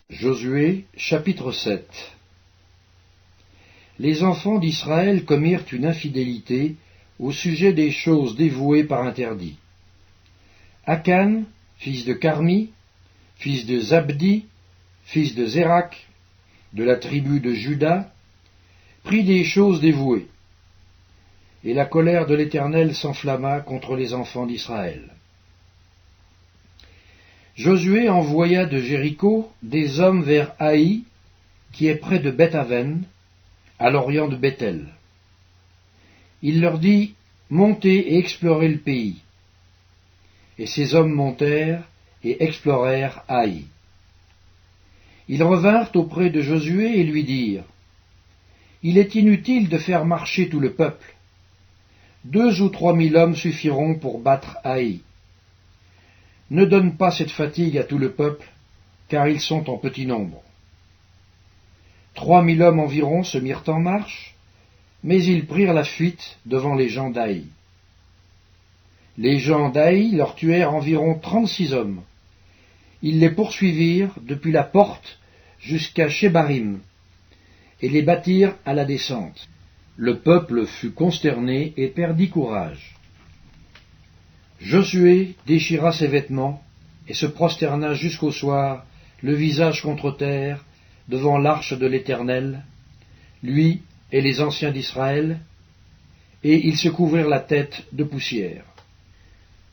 Josué, chapitre 7. Les enfants d'Israël commirent une infidélité au sujet des choses dévouées par interdit. Akan, fils de Carmi, fils de Zabdi, fils de Zérak, de la tribu de Juda, prit des choses dévouées. Et la colère de l'Éternel s'enflamma contre les enfants d'Israël. Josué envoya de Jéricho des hommes vers Haï, qui est près de Beth-Aven, à l'orient de Bethel. Il leur dit, « Montez et explorez le pays. » Et ces hommes montèrent et explorèrent Haï. Ils revinrent auprès de Josué et lui dirent, « Il est inutile de faire marcher tout le peuple. 2 ou 3 000 hommes suffiront pour battre Haï. Ne donne pas cette fatigue à tout le peuple, car ils sont en petit nombre. 3 000 hommes environ se mirent en marche, mais ils prirent la fuite devant les gens d'Haï. Les gens d'Haï leur tuèrent environ 36 hommes. Ils les poursuivirent depuis la porte jusqu'à Shebarim, et les battirent à la descente. Le peuple fut consterné et perdit courage. Josué déchira ses vêtements et se prosterna jusqu'au soir, le visage contre terre, devant l'arche de l'Éternel, lui et les anciens d'Israël, et ils se couvrirent la tête de poussière.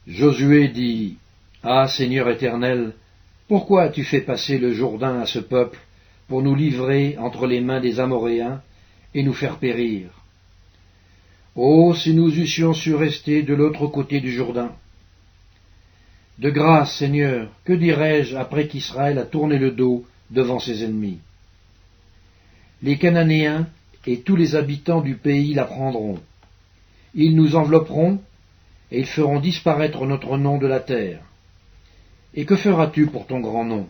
Josué dit, « Ah, Seigneur Éternel, pourquoi as-tu fait passer le Jourdain à ce peuple pour nous livrer entre les mains des Amoréens et nous faire périr? Oh, si nous eussions su rester de l'autre côté du Jourdain! De grâce, Seigneur, que dirais-je après qu'Israël a tourné le dos devant ses ennemis? Les Cananéens et tous les habitants du pays la prendront. Ils nous envelopperont et ils feront disparaître notre nom de la terre. Et que feras-tu pour ton grand nom? »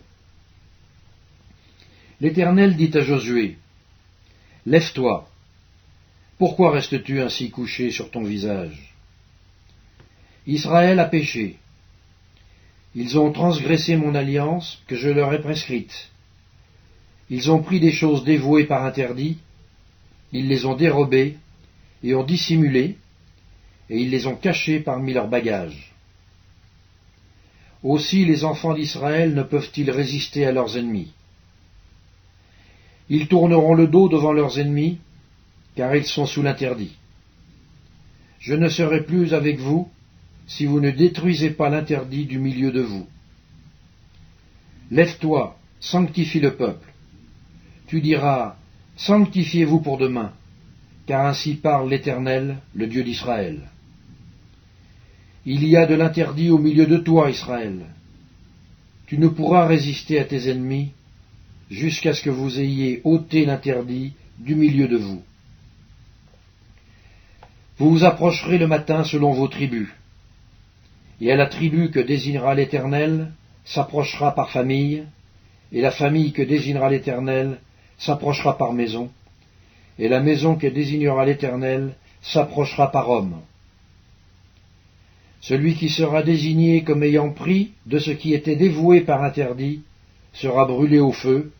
L'Éternel dit à Josué, « Lève-toi. Pourquoi restes-tu ainsi couché sur ton visage? Israël a péché. Ils ont transgressé mon alliance que je leur ai prescrite. Ils ont pris des choses dévouées par interdit, ils les ont dérobées et ont dissimulé, et ils les ont cachées parmi leurs bagages. Aussi les enfants d'Israël ne peuvent-ils résister à leurs ennemis. Ils tourneront le dos devant leurs ennemis, car ils sont sous l'interdit. Je ne serai plus avec vous si vous ne détruisez pas l'interdit du milieu de vous. Lève-toi, sanctifie le peuple. Tu diras, sanctifiez-vous pour demain, car ainsi parle l'Éternel, le Dieu d'Israël. Il y a de l'interdit au milieu de toi, Israël. Tu ne pourras résister à tes ennemis jusqu'à ce que vous ayez ôté l'interdit du milieu de vous. Vous vous approcherez le matin selon vos tribus, et à la tribu que désignera l'Éternel s'approchera par famille, et la famille que désignera l'Éternel s'approchera par maison, et la maison que désignera l'Éternel s'approchera par homme. Celui qui sera désigné comme ayant pris de ce qui était dévoué par interdit sera brûlé au feu,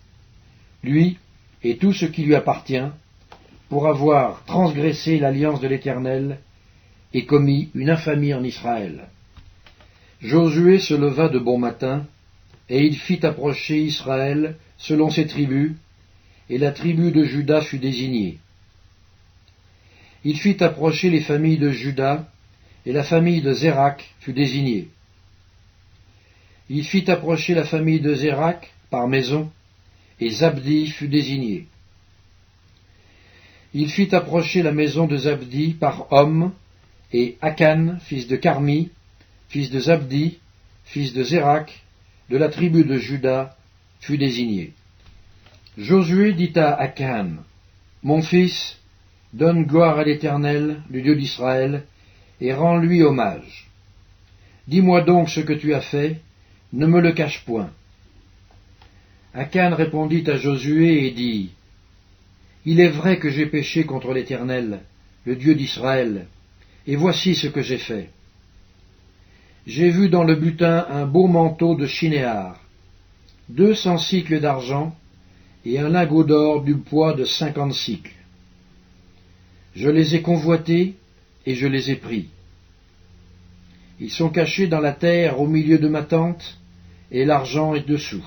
lui et tout ce qui lui appartient, pour avoir transgressé l'alliance de l'Éternel et commis une infamie en Israël. » Josué se leva de bon matin, et il fit approcher Israël selon ses tribus, et la tribu de Juda fut désignée. Il fit approcher les familles de Juda, et la famille de Zérak fut désignée. Il fit approcher la famille de Zérak par maison, et Zabdi fut désigné. Il fit approcher la maison de Zabdi par homme, et Akan, fils de Carmi, fils de Zabdi, fils de Zérak, de la tribu de Juda, fut désigné. Josué dit à Akan, « Mon fils, donne gloire à l'Éternel, le Dieu d'Israël, et rends-lui hommage. Dis-moi donc ce que tu as fait, ne me le cache point. » Akan répondit à Josué et dit, « Il est vrai que j'ai péché contre l'Éternel, le Dieu d'Israël, et voici ce que j'ai fait. J'ai vu dans le butin un beau manteau de chinéar. 200 cycles d'argent et un lingot d'or du poids de 50 cycles. Je les ai convoités et je les ai pris. Ils sont cachés dans la terre au milieu de ma tente, et l'argent est dessous.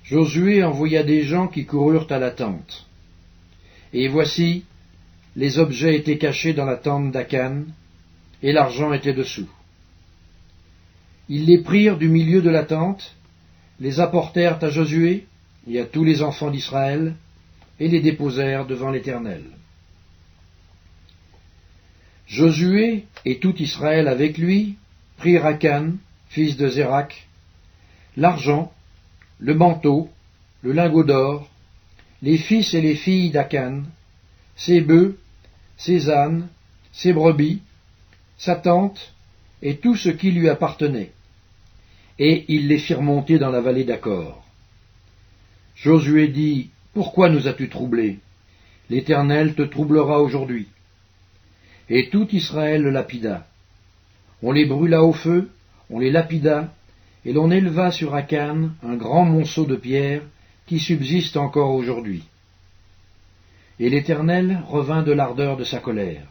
Josué envoya des gens qui coururent à la tente. Et voici, les objets étaient cachés dans la tente d'Akan, et l'argent était dessous. Ils les prirent du milieu de la tente, les apportèrent à Josué et à tous les enfants d'Israël, et les déposèrent devant l'Éternel. Josué et tout Israël avec lui prirent Akan, fils de Zérak, l'argent, le manteau, le lingot d'or, les fils et les filles d'Akan, ses bœufs, ses ânes, ses brebis, sa tente et tout ce qui lui appartenait. Et ils les firent monter dans la vallée d'Acor. Josué dit, « Pourquoi nous as-tu troublés? L'Éternel te troublera aujourd'hui. » Et tout Israël le lapida. On les brûla au feu, on les lapida, et l'on éleva sur Akan un grand monceau de pierre qui subsiste encore aujourd'hui. Et l'Éternel revint de l'ardeur de sa colère.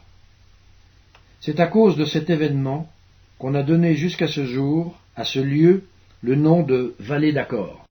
C'est à cause de cet événement qu'on a donné jusqu'à ce jour à ce lieu le nom de Vallée d'Acor.